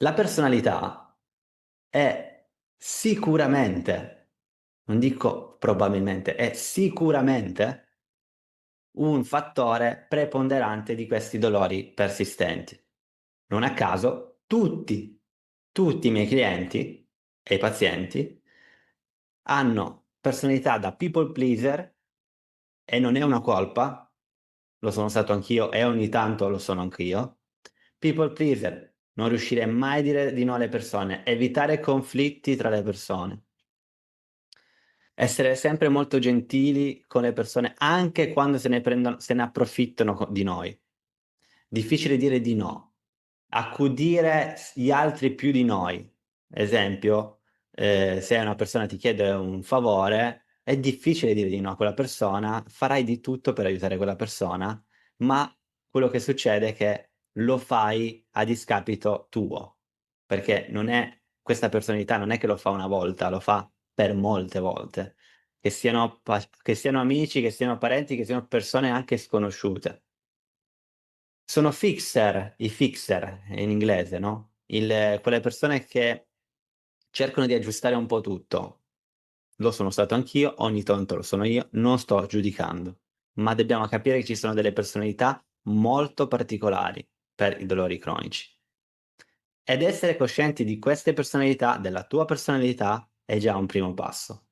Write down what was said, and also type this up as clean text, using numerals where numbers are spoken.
La personalità è sicuramente, non dico probabilmente, è sicuramente un fattore preponderante di questi dolori persistenti. Non a caso tutti i miei clienti e i pazienti hanno personalità da people pleaser e non è una colpa, lo sono stato anch'io e ogni tanto lo sono anch'io. People pleaser, non riuscire mai a dire di no alle persone, evitare conflitti tra le persone. Essere sempre molto gentili con le persone, anche quando se ne approfittano di noi. Difficile dire di no. Accudire gli altri più di noi. Esempio, se una persona ti chiede un favore, è difficile dire di no a quella persona, farai di tutto per aiutare quella persona, ma quello che succede è che lo fai a discapito tuo, perché non è questa personalità non è che lo fa una volta, lo fa per molte volte, che siano amici, che siano parenti, che siano persone anche sconosciute. Sono fixer, i fixer in inglese, no, quelle persone che cercano di aggiustare un po' tutto. Lo sono stato anch'io, ogni tanto lo sono io, non sto giudicando, ma dobbiamo capire che ci sono delle personalità molto particolari per i dolori cronici. Ed essere coscienti di queste personalità, della tua personalità, è già un primo passo.